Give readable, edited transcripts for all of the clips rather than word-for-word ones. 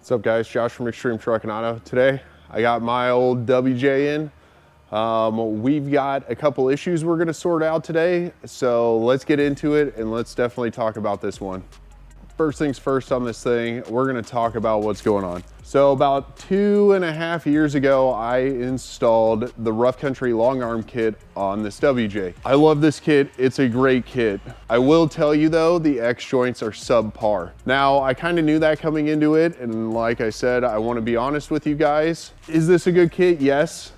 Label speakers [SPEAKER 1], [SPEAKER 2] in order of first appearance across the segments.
[SPEAKER 1] What's up guys, Josh from Xtreme Truck and Auto. Today I got my old WJ in. We've got a couple issues we're gonna sort out today, so let's get into it and let's definitely talk about this one. First things first on this thing, we're gonna talk about what's going on. So about 2.5 years ago, I installed the Rough Country long arm kit on this WJ. I love this kit, it's a great kit. I will tell you though, the X joints are subpar. Now, I kind of knew that coming into it, and like I said, I wanna be honest with you guys. Is this a good kit? Yes.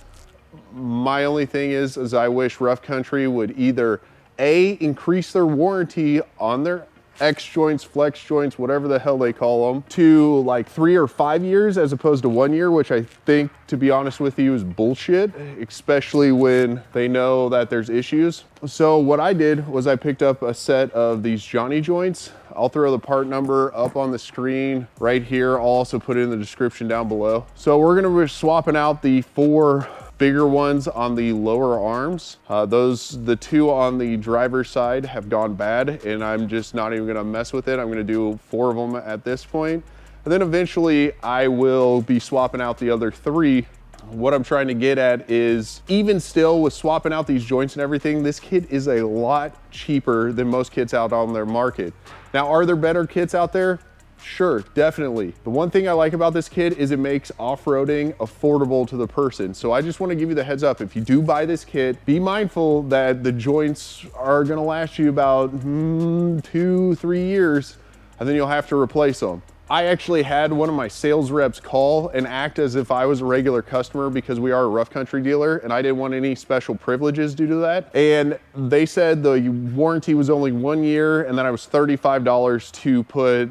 [SPEAKER 1] My only thing is I wish Rough Country would either A, increase their warranty on their X joints, flex joints, whatever the hell they call them, to like 3 or 5 years as opposed to 1 year, which I think, to be honest with you, is bullshit, especially when they know that there's issues. So what I did was I picked up a set of these Johnny joints. I'll throw the part number up on the screen right here. I'll also put it in the description down below. So we're gonna be swapping out the 4 bigger ones on the lower arms. The 2 on the driver's side have gone bad, and I'm just not even gonna mess with it. I'm gonna do 4 of them at this point. And then eventually I will be swapping out the other 3. What I'm trying to get at is, even still with swapping out these joints and everything, this kit is a lot cheaper than most kits out on their market. Now, are there better kits out there? Sure, definitely. The one thing I like about this kit is it makes off-roading affordable to the person. So I just want to give you the heads up. If you do buy this kit, be mindful that the joints are going to last you about 2-3 years, and then you'll have to replace them. I actually had one of my sales reps call and act as if I was a regular customer because we are a Rough Country dealer and I didn't want any special privileges due to that. And they said the warranty was only 1 year, and then I was $35 to put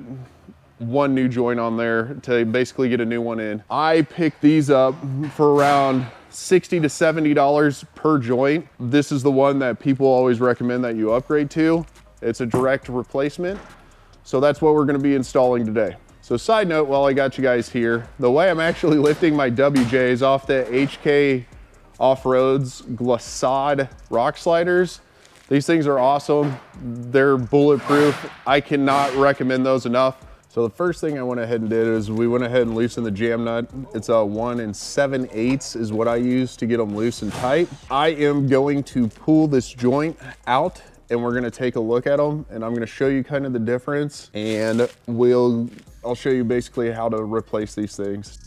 [SPEAKER 1] 1 new joint on there to basically get a new one in. I picked these up for around $60 to $70 per joint. This is the one that people always recommend that you upgrade to. It's a direct replacement. So that's what we're gonna be installing today. So side note, while I got you guys here, the way I'm actually lifting my WJ is off the HK Off-Road's Glissade rock sliders. These things are awesome. They're bulletproof. I cannot recommend those enough. So the first thing I went ahead and did is we went ahead and loosened the jam nut. It's a 1 7/8 is what I use to get them loose and tight. I am going to pull this joint out and we're gonna take a look at them, and I'm gonna show you kind of the difference, and I'll show you basically how to replace these things.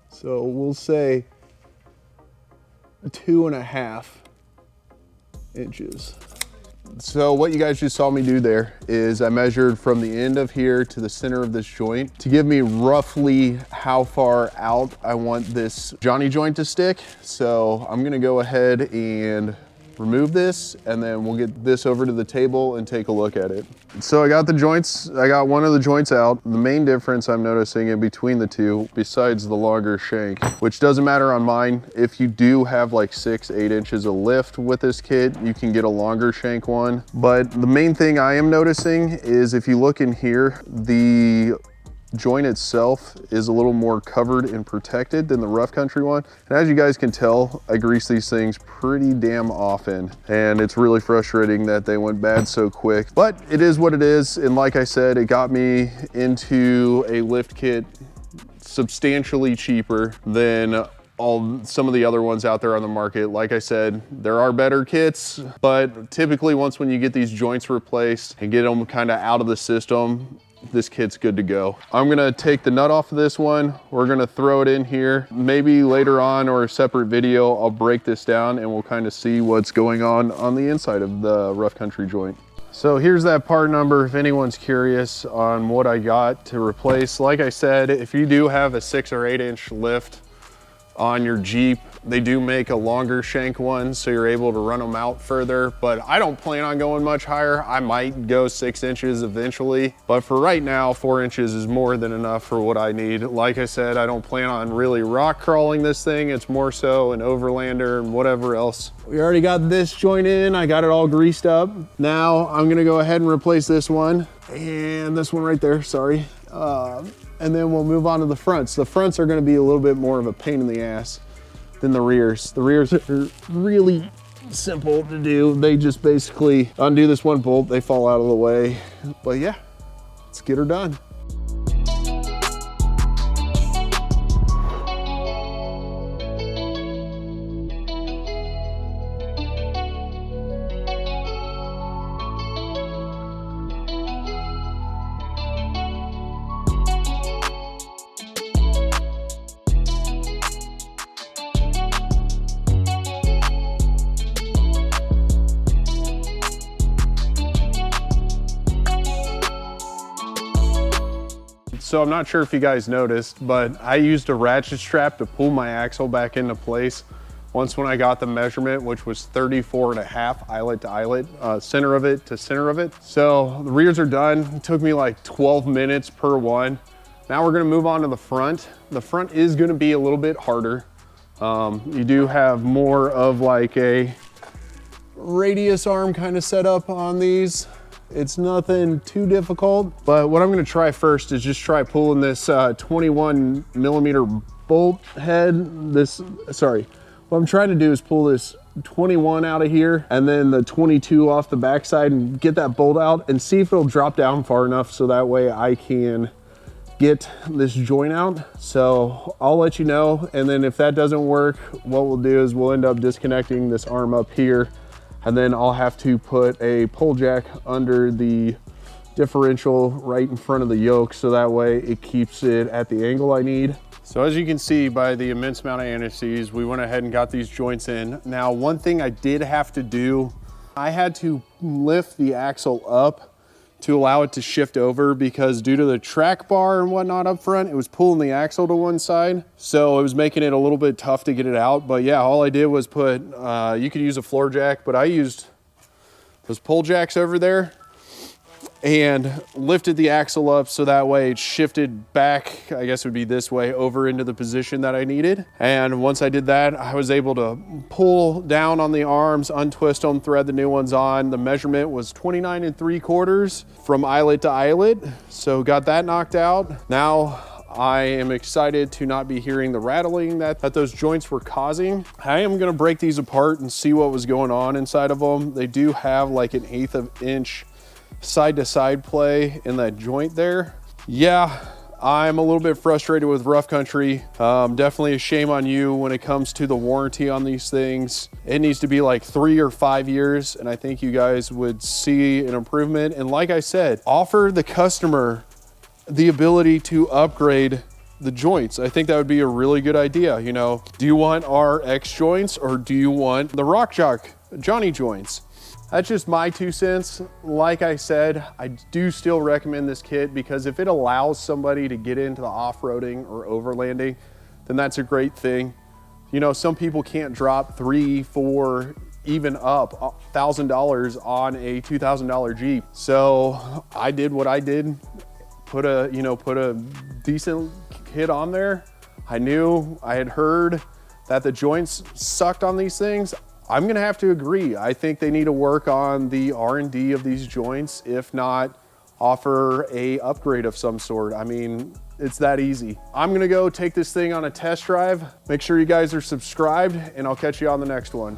[SPEAKER 1] So we'll say 2.5 inches. So what you guys just saw me do there is I measured from the end of here to the center of this joint to give me roughly how far out I want this Johnny joint to stick. So I'm gonna go ahead and remove this, and then we'll get this over to the table and take a look at it. So I got the joints, I got one of the joints out. The main difference I'm noticing in between the two, besides the longer shank, which doesn't matter on mine, if you do have like 6-8 inches of lift with this kit, you can get a longer shank one. But the main thing I am noticing is if you look in here, the joint itself is a little more covered and protected than the Rough Country one. And as you guys can tell, I grease these things pretty damn often, and it's really frustrating that they went bad so quick. But it is what it is, and like I said, it got me into a lift kit substantially cheaper than some of the other ones out there on the market. Like I said, there are better kits, but typically when you get these joints replaced and get them kind of out of the system, this kit's good to go. I'm gonna take the nut off of this one. We're gonna throw it in here. Maybe later on or a separate video, I'll break this down and we'll kind of see what's going on the inside of the Rough Country joint. So here's that part number if anyone's curious on what I got to replace. Like I said, if you do have a 6 or 8 inch lift on your Jeep, they do make a longer shank one, so you're able to run them out further, but I don't plan on going much higher. I might go 6 inches eventually, but for right now, 4 inches is more than enough for what I need. Like I said, I don't plan on really rock crawling this thing. It's more so an overlander and whatever else. We already got this joint in. I got it all greased up. Now I'm gonna go ahead and replace this one and this one right there, sorry. and then we'll move on to the fronts. The fronts are gonna be a little bit more of a pain in the ass than the rears. The rears are really simple to do. They just basically undo this one bolt, they fall out of the way. But yeah, let's get her done. So I'm not sure if you guys noticed, but I used a ratchet strap to pull my axle back into place once when I got the measurement, which was 34.5 eyelet to eyelet, center of it to center of it. So the rears are done. It took me like 12 minutes per one. Now we're gonna move on to the front. The front is gonna be a little bit harder. You do have more of like a radius arm kind of setup on these. It's nothing too difficult, but what I'm gonna try first is just try pulling this 21 millimeter bolt head. What I'm trying to do is pull this 21 out of here and then the 22 off the backside and get that bolt out and see if it'll drop down far enough so that way I can get this joint out. So I'll let you know, and then if that doesn't work, what we'll do is we'll end up disconnecting this arm up here, and then I'll have to put a pull jack under the differential right in front of the yoke so that way it keeps it at the angle I need. So as you can see by the immense amount of anti-seize, we went ahead and got these joints in. Now, one thing I did have to do, I had to lift the axle up to allow it to shift over because due to the track bar and whatnot up front, it was pulling the axle to one side. So it was making it a little bit tough to get it out. But yeah, all I did was put, you could use a floor jack, but I used those pull jacks over there and lifted the axle up so that way it shifted back, I guess it would be this way, over into the position that I needed. And once I did that, I was able to pull down on the arms, untwist them, thread the new ones on. The measurement was 29 3/4 from eyelet to eyelet. So got that knocked out. Now I am excited to not be hearing the rattling that those joints were causing. I am gonna break these apart and see what was going on inside of them. They do have like an 1/8 of an inch side to side play in that joint there. Yeah, I'm a little bit frustrated with Rough Country. Definitely a shame on you when it comes to the warranty on these things. It needs to be like 3 or 5 years, and I think you guys would see an improvement. And like I said, offer the customer the ability to upgrade the joints. I think that would be a really good idea. You know, do you want our X joints or do you want the Rock Jock Johnny joints? That's just my 2 cents. Like I said, I do still recommend this kit because if it allows somebody to get into the off-roading or overlanding, then that's a great thing. You know, some people can't drop $3, $4, even up $1,000 on a $2,000 Jeep. So I did what I did, put a decent kit on there. I had heard that the joints sucked on these things. I'm gonna have to agree. I think they need to work on the R&D of these joints, if not offer a upgrade of some sort. I mean, it's that easy. I'm gonna go take this thing on a test drive. Make sure you guys are subscribed and I'll catch you on the next one.